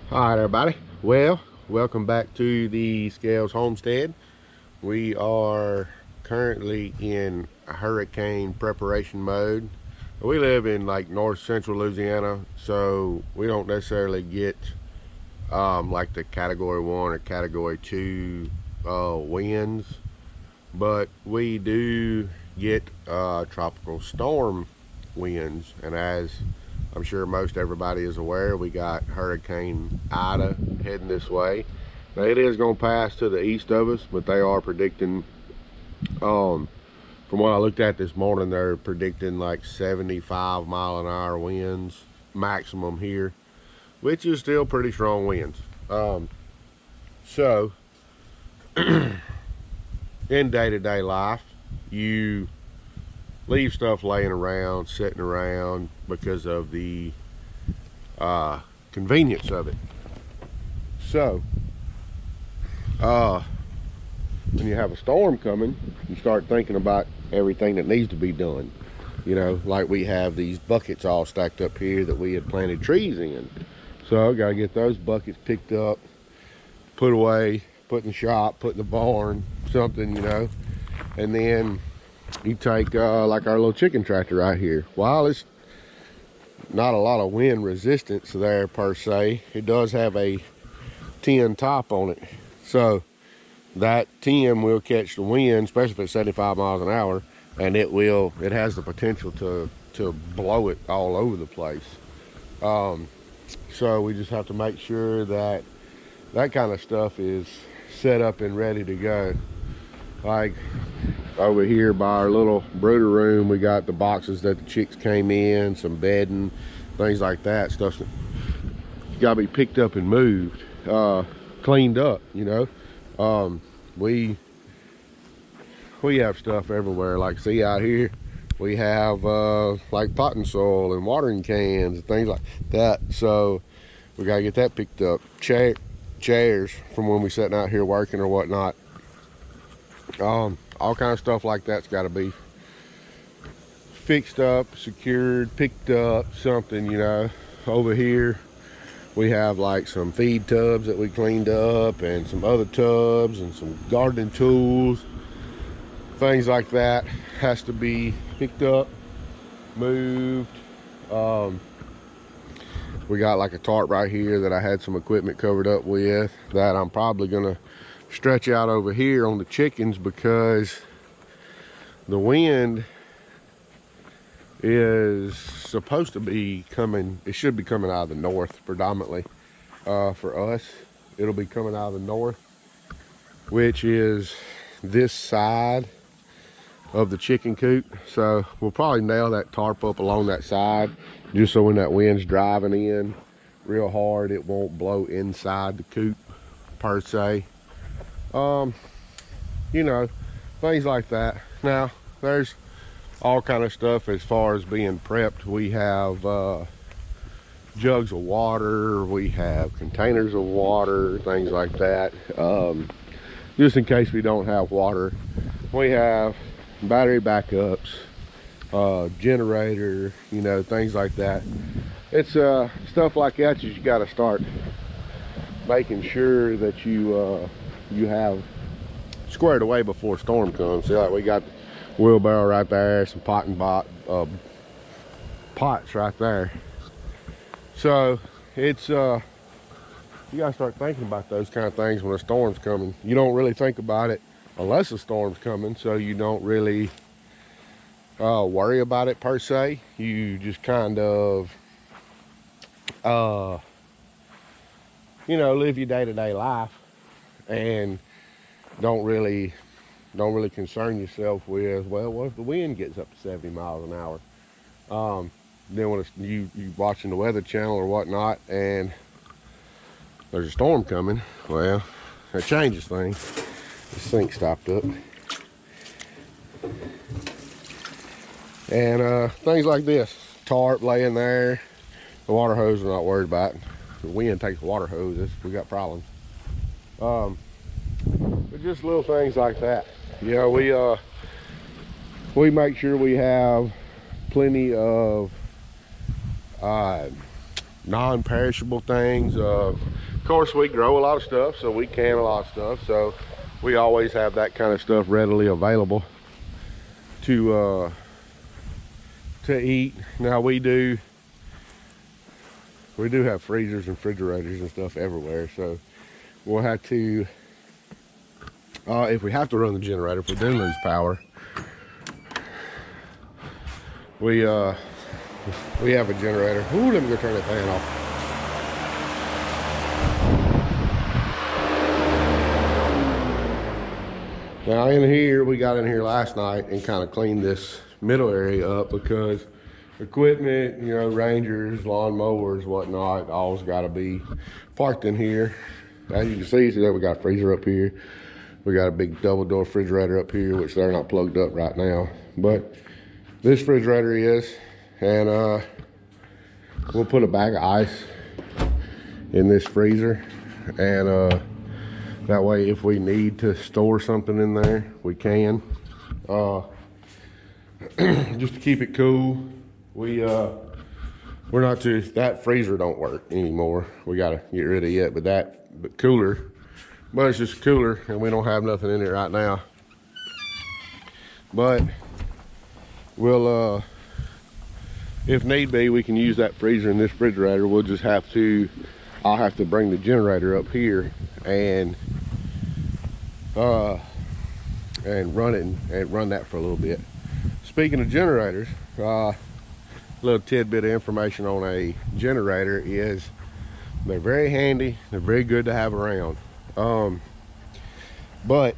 All right, everybody. Well, welcome back to the Scales Homestead. We are currently in hurricane preparation mode. We live in like north central Louisiana, so we don't necessarily get like the category 1 or category 2 winds, but we do get tropical storm winds. And as I'm sure most everybody is aware, we got Hurricane Ida heading this way. Now it is going to pass to the east of us, but they are predicting, from what I looked at this morning, they're predicting like 75-mile-an-hour winds maximum here, which is still pretty strong winds. So in day-to-day life, you leave stuff laying around, sitting around, because of the convenience of it. So when you have a storm coming, you start thinking about everything that needs to be done. You know, like we have these buckets all stacked up here that we had planted trees in. So I gotta get those buckets picked up, put away, put in the shop, put in the barn, something, you know. And then you take like our little chicken tractor right here. While it's not a lot of wind resistance there per se, it does have a tin top on it. So that tin will catch the wind, especially if it's 75 miles an hour, and it has the potential to blow it all over the place. So we just have to make sure that that kind of stuff is set up and ready to go. Like over here by our little brooder room, we got the boxes that the chicks came in, some bedding, things like that. Stuff that got to be picked up and moved, cleaned up, you know. We have stuff everywhere. Like, see out here, we have like potting soil and watering cans and things like that. So we got to get that picked up. Chairs from when we sitting out here working or whatnot. All kind of stuff like that's got to be fixed up, secured, picked up, something, you know. Over here we have like some feed tubs that we cleaned up, and some other tubs, and some gardening tools, things like that has to be picked up, moved. We got like a tarp right here that I had some equipment covered up with that I'm probably gonna stretch out over here on the chickens, because the wind is supposed to be coming, it should be coming out of the north predominantly. For us, it'll be coming out of the north, which is this side of the chicken coop. So we'll probably nail that tarp up along that side, just so when that wind's driving in real hard, it won't blow inside the coop per se. You know, things like that. Now there's all kind of stuff as far as being prepped. We have jugs of water, we have containers of water, things like that, just in case we don't have water. We have battery backups, generator, you know, things like that. It's stuff like that you got to start making sure that you have squared away before storm comes. See, like we got wheelbarrow right there, some pots right there. So it's you gotta start thinking about those kind of things when a storm's coming. You don't really think about it unless a storm's coming, so you don't really worry about it per se. You just kind of you know, live your day-to-day life and don't really concern yourself with, well, what if the wind gets up to 70 miles an hour? Then when you watching the Weather Channel or whatnot, and there's a storm coming, well, that changes things. The sink stopped up. And things like this, tarp laying there, the water hose we're not worried about. The wind takes the water hose, we got problems. But just little things like that. You know, we make sure we have plenty of non-perishable things. Of course, we grow a lot of stuff, so we can a lot of stuff. So we always have that kind of stuff readily available to eat. Now we do have freezers and refrigerators and stuff everywhere, so we'll have to, if we have to run the generator, if we do lose power, we have a generator. Ooh, let me go turn that fan off. Now in here, we got in here last night and kind of cleaned this middle area up because equipment, you know, Rangers, lawn mowers, whatnot, all's got to be parked in here. As you can see that we got a freezer up here. We got a big double door refrigerator up here, which they're not plugged up right now. But this refrigerator is, and we'll put a bag of ice in this freezer, and that way if we need to store something in there, we can. Just to keep it cool. We're not too, that freezer don't work anymore. We gotta get rid of it, but cooler. But it's just cooler and we don't have nothing in it right now. But we'll, if need be, we can use that freezer in this refrigerator. We'll just have to, I'll have to bring the generator up here and run it and run that for a little bit. Speaking of generators, little tidbit of information on a generator is they're very handy, they're very good to have around, but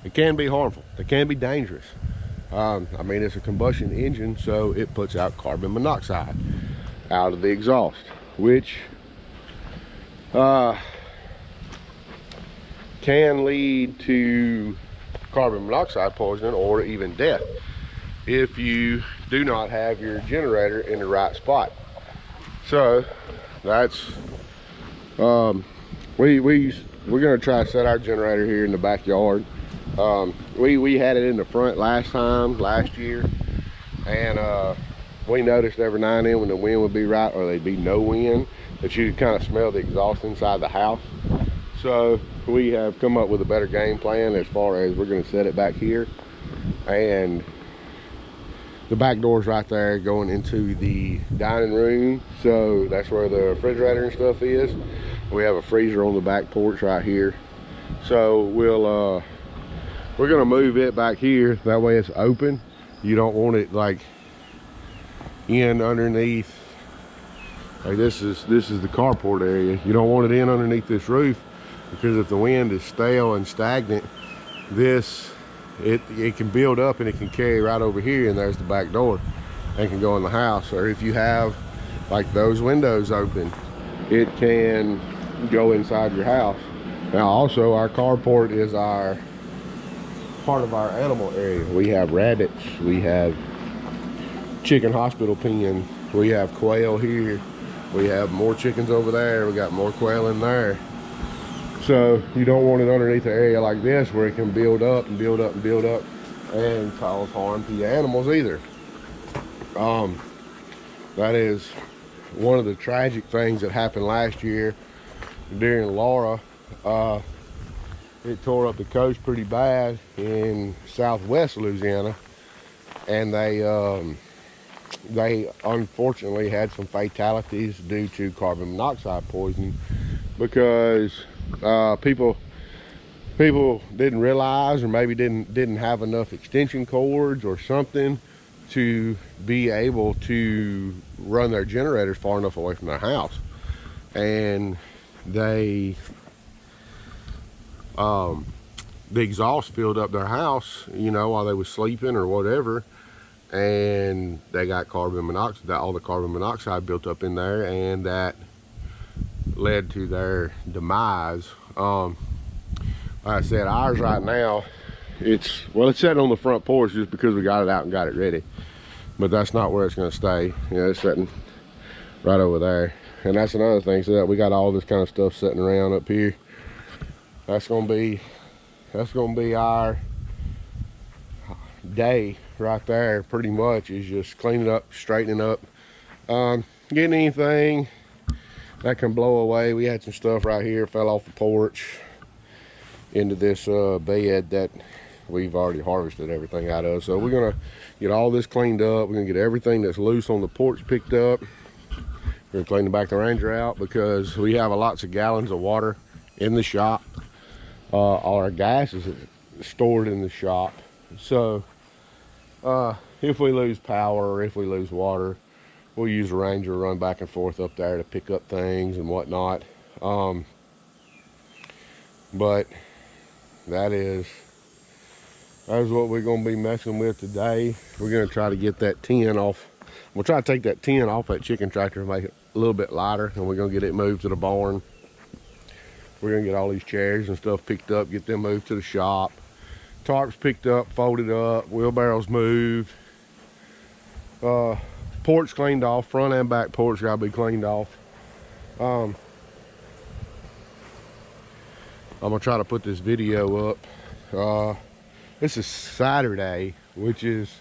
it can be harmful, they can be dangerous. I mean, it's a combustion engine, so it puts out carbon monoxide out of the exhaust, which can lead to carbon monoxide poisoning or even death if you do not have your generator in the right spot. So that's we're gonna try to set our generator here in the backyard. We had it in the front last year, and we noticed every now and then when the wind would be right or there'd be no wind, that you could kind of smell the exhaust inside the house. So we have come up with a better game plan as far as we're going to set it back here, and the back door's right there going into the dining room, so that's where the refrigerator and stuff is. We have a freezer on the back porch right here, so we're going to move it back here. That way it's open. You don't want it like in underneath, like this is the carport area. You don't want it in underneath this roof, because if the wind is stale and stagnant, it can build up and it can carry right over here, and there's the back door and can go in the house. Or if you have like those windows open, it can go inside your house. Now also, our carport is our part of our animal area. We have rabbits, we have chicken hospital pen, we have quail here, we have more chickens over there, we got more quail in there. So you don't want it underneath an area like this where it can build up and build up and build up and cause harm to the animals either. That is one of the tragic things that happened last year during Laura. It tore up the coast pretty bad in southwest Louisiana, and they unfortunately had some fatalities due to carbon monoxide poisoning, because people didn't realize, or maybe didn't have enough extension cords or something to be able to run their generators far enough away from their house, and the exhaust filled up their house, you know, while they was sleeping or whatever, and they got carbon monoxide, all the carbon monoxide built up in there, and that led to their demise. Like I said, ours right now, it's sitting on the front porch just because we got it out and got it ready, but that's not where it's going to stay. You know, it's sitting right over there, and that's another thing. So that we got all this kind of stuff sitting around up here. That's gonna be our day right there, pretty much, is just cleaning up, straightening up. getting anything that can blow away. We had some stuff right here fell off the porch into this bed that we've already harvested everything out of. So we're gonna get all this cleaned up. We're gonna get everything that's loose on the porch picked up. We're gonna clean the back of the Ranger out because we have lots of gallons of water in the shop. All our gas is stored in the shop. So if we lose power or if we lose water, we'll use the Ranger to run back and forth up there to pick up things and whatnot. But that is what we're going to be messing with today. We're going to try to get that tin off. We'll try to take that tin off that chicken tractor and make it a little bit lighter, and we're going to get it moved to the barn. We're going to get all these chairs and stuff picked up, get them moved to the shop. Tarps picked up, folded up, wheelbarrows moved. Porch cleaned off, front and back porch got to be cleaned off. I'm going to try to put this video up. This is Saturday, which is,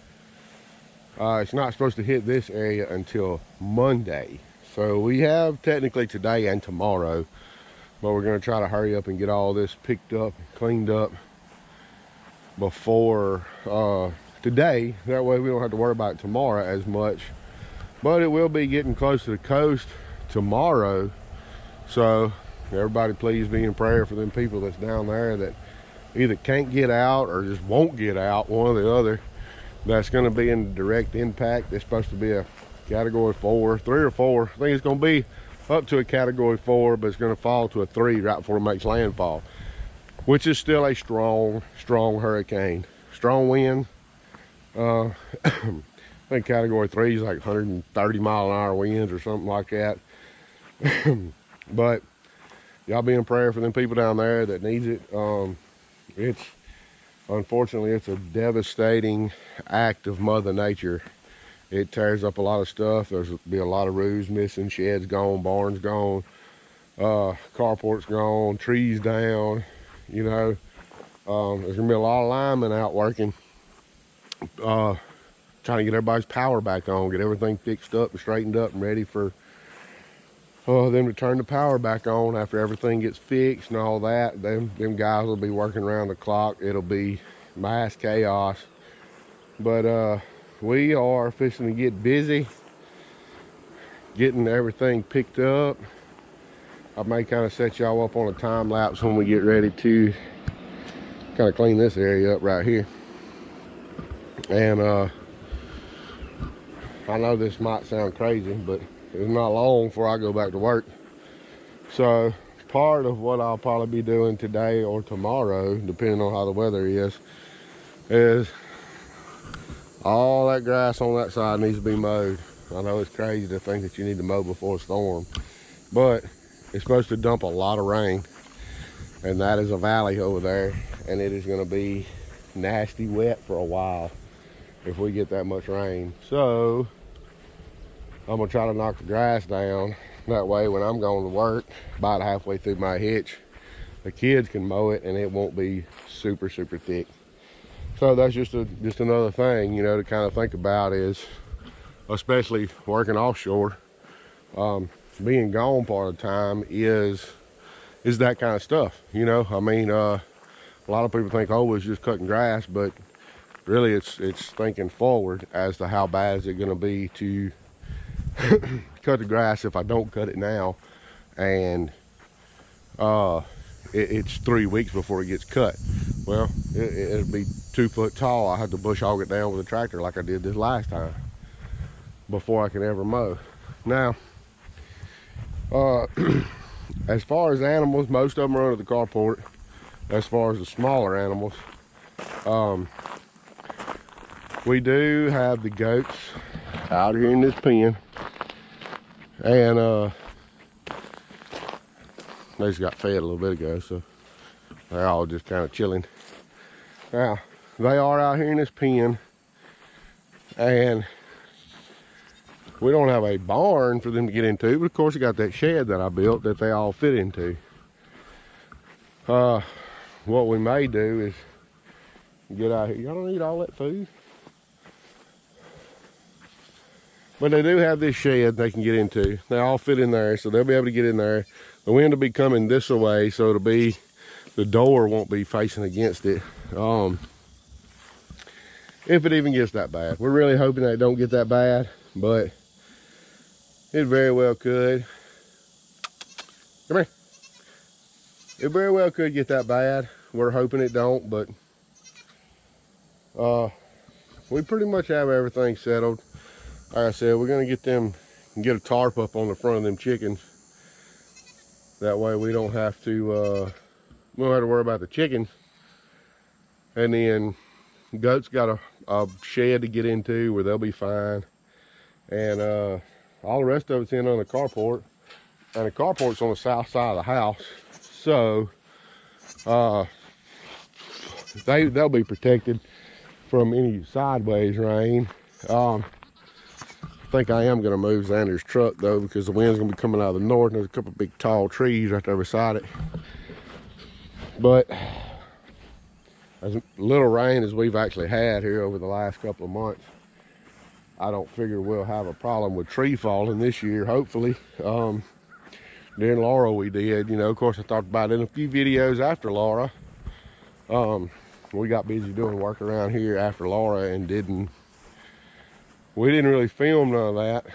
it's not supposed to hit this area until Monday. So we have technically today and tomorrow, but we're going to try to hurry up and get all this picked up, cleaned up before today. That way we don't have to worry about it tomorrow as much. But it will be getting close to the coast tomorrow. So everybody please be in prayer for them people that's down there that either can't get out or just won't get out, one or the other. That's going to be in direct impact. It's supposed to be a category 4, 3 or 4. I think it's going to be up to a category 4, but it's going to fall to a 3 right before it makes landfall, which is still a strong hurricane. Strong wind. I think category 3 is like 130 mile an hour winds or something like that. But y'all be in prayer for them people down there that needs it. Unfortunately, it's a devastating act of Mother Nature. It tears up a lot of stuff. There's be a lot of roofs missing, sheds gone, barns gone, carports gone, trees down. You know, there's gonna be a lot of linemen out working, trying to get everybody's power back on, get everything fixed up and straightened up and ready for them to turn the power back on after everything gets fixed and all that. Them guys will be working around the clock. It'll be mass chaos. But we are fixing to get busy getting everything picked up. I may kind of set y'all up on a time lapse when we get ready to kind of clean this area up right here. And I know this might sound crazy, but it's not long before I go back to work. So part of what I'll probably be doing today or tomorrow, depending on how the weather is all that grass on that side needs to be mowed. I know it's crazy to think that you need to mow before a storm, but it's supposed to dump a lot of rain, and that is a valley over there, and it is going to be nasty wet for a while if we get that much rain. So I'm gonna try to knock the grass down. That way when I'm going to work, about halfway through my hitch, the kids can mow it and it won't be super thick. So that's just another thing, you know, to kind of think about, is especially working offshore, being gone part of the time is that kind of stuff, you know. I mean, a lot of people think, oh, it's just cutting grass, but really it's thinking forward as to how bad is it going to be to cut the grass if I don't cut it now, and it's 3 weeks before it gets cut. Well, it'll be 2 foot tall. I have to bush hog it down with a tractor like I did this last time before I can ever mow. Now, as far as animals, most of them are under the carport. As far as the smaller animals, we do have the goats out here in this pen, and they just got fed a little bit ago, so they're all just kind of chilling. Now, they are out here in this pen, and we don't have a barn for them to get into, but of course we got that shed that I built that they all fit into. What we may do is get out here. Y'all don't eat all that food. But they do have this shed they can get into. They all fit in there, so they'll be able to get in there. The wind will be coming this way, so it'll be, the door won't be facing against it. If it even gets that bad. We're really hoping that it don't get that bad, but it very well could. Come here. It very well could get that bad. We're hoping it don't, but we pretty much have everything settled. Like I said, we're gonna get a tarp up on the front of them chickens. That way we don't have to worry about the chickens. And then goats got a shed to get into where they'll be fine. And all the rest of it's in on the carport. And the carport's on the south side of the house. So they'll be protected from any sideways rain. I think I am gonna move Xander's truck though, because the wind's gonna be coming out of the north and there's a couple of big tall trees right there beside it. But as little rain as we've actually had here over the last couple of months, I don't figure we'll have a problem with tree falling this year, hopefully. During Laura we did, you know, of course I talked about it in a few videos after Laura. We got busy doing work around here after Laura and we didn't really film none of that.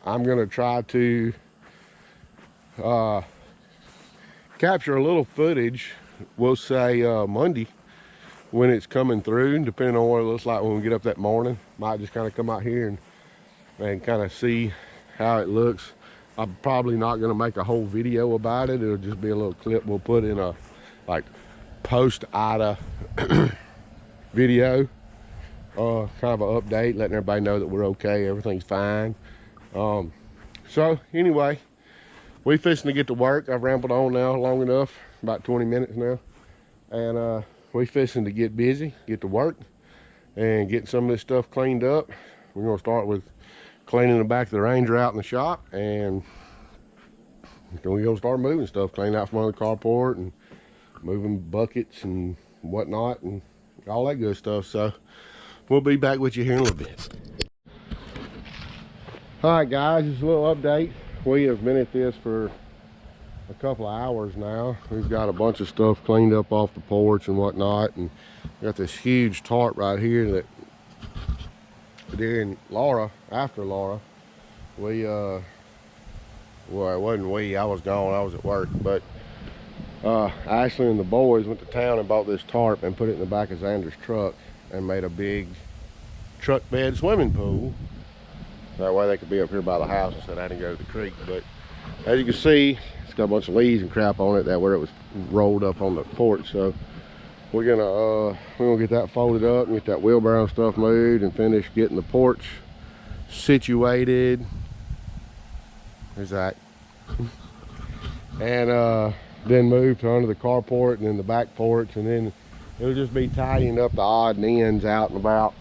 I'm gonna try to capture a little footage, we'll say Monday, when it's coming through, depending on what it looks like when we get up that morning. Might just kind of come out here and kind of see how it looks. I'm probably not gonna make a whole video about it. It'll just be a little clip we'll put in a like post Ida video, kind of an update, letting everybody know that we're okay, everything's fine. So anyway, we fixing to get to work. I've rambled on now long enough, about 20 minutes now, and we fixing to get busy, get to work, and get some of this stuff cleaned up. We're gonna start with cleaning the back of the Ranger out in the shop, and then we're gonna start moving stuff, cleaning out from under the carport and moving buckets and whatnot and all that good stuff. So we'll be back with you here in a little bit. All right guys, just a little update. We have been at this for a couple of hours now. We've got a bunch of stuff cleaned up off the porch and whatnot, and we got this huge tarp right here that during Laura, after Laura, we well, it wasn't we, I was gone, I was at work, but Ashley and the boys went to town and bought this tarp and put it in the back of Xander's truck and made a big truck bed swimming pool. That way they could be up here by the house instead of having to go to the creek. But as you can see, it's got a bunch of leaves and crap on it that where it was rolled up on the porch. So we're gonna get that folded up and get that wheelbarrow stuff moved and finish getting the porch situated. There's that. And then move to under the carport and then the back porch, and then it'll just be tidying up the odd ends out and about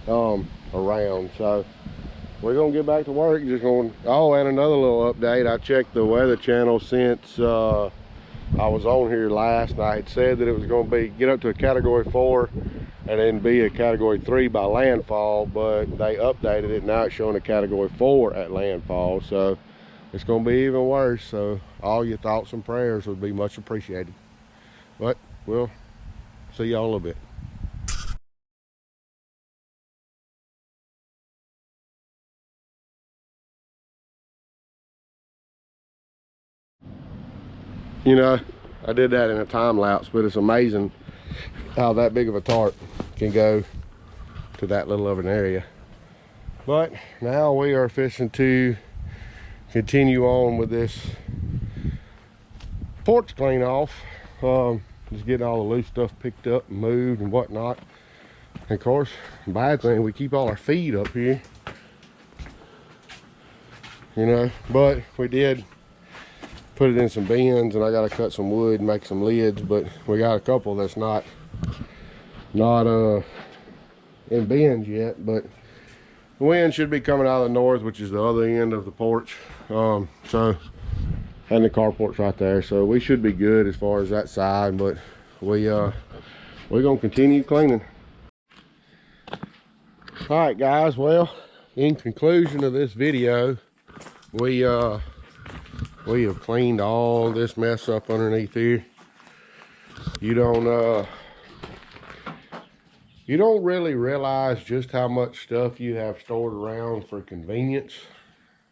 around. So we're gonna get back to work. Just going, oh, and another little update, I checked the Weather Channel since I was on here last night. It said that it was going to be get up to a category 4 and then be a category 3 by landfall, but they updated it. Now it's showing a category 4 at landfall, so it's going to be even worse. So all your thoughts and prayers would be much appreciated. But we'll see y'all in a little bit. You know, I did that in a time lapse, but it's amazing how that big of a tarp can go to that little of an area. But now we are fishing to continue on with this porch clean off. Just getting all the loose stuff picked up and moved and whatnot. And of course, bad thing, we keep all our feed up here, you know, but we did put it in some bins, and I got to cut some wood and make some lids, but we got a couple that's not in bins yet. But the wind should be coming out of the north, which is the other end of the porch. And the carport's right there, so we should be good as far as that side. But we're gonna continue cleaning. All right guys, well, in conclusion of this video, we have cleaned all this mess up underneath here. You don't really realize just how much stuff you have stored around for convenience.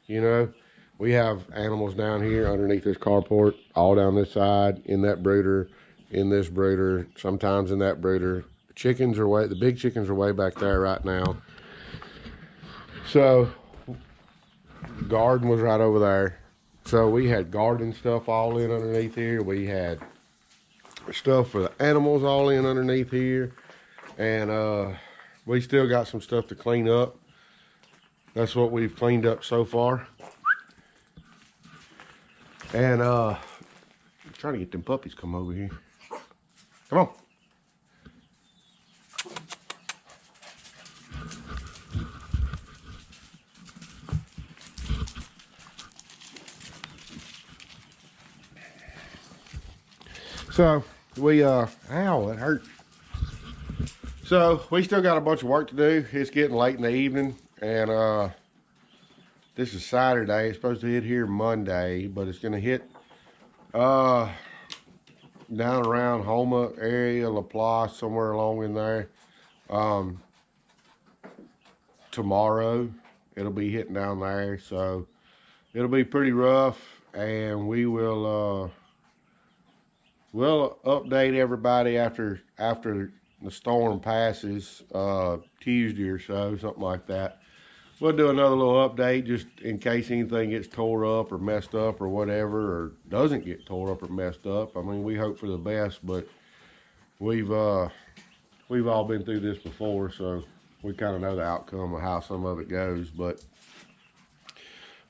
You know, we have animals down here underneath this carport, all down this side, in that brooder, in this brooder, sometimes in that brooder. The big chickens are way back there right now. So, garden was right over there. So we had garden stuff all in underneath here. We had stuff for the animals all in underneath here. And we still got some stuff to clean up. That's what we've cleaned up so far. And I'm trying to get them puppies come over here. Come on. So we ow, it hurt. So we still got a bunch of work to do. It's getting late in the evening, and this is Saturday. It's supposed to hit here Monday, but it's gonna hit down around Houma area, LaPlace, somewhere along in there. Tomorrow it'll be hitting down there, so it'll be pretty rough, and we'll update everybody after the storm passes, Tuesday or so, something like that. We'll do another little update just in case anything gets tore up or messed up or whatever, or doesn't get tore up or messed up. I mean, we hope for the best, but we've all been through this before, so we kind of know the outcome of how some of it goes. But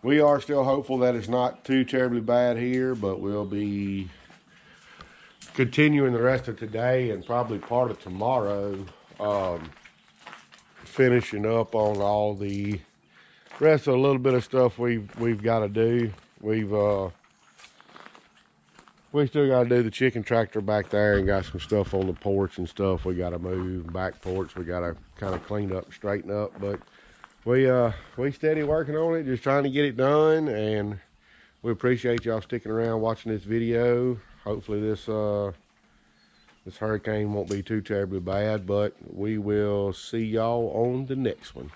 we are still hopeful that it's not too terribly bad here, but we'll be continuing the rest of today and probably part of tomorrow, finishing up on all the rest of a little bit of stuff we've got to do. We still got to do the chicken tractor back there, and got some stuff on the porch and stuff we got to move. Back porch we got to kind of clean up, straighten up, but we steady working on it, just trying to get it done. And we appreciate y'all sticking around watching this video. Hopefully this hurricane won't be too terribly bad, but we will see y'all on the next one.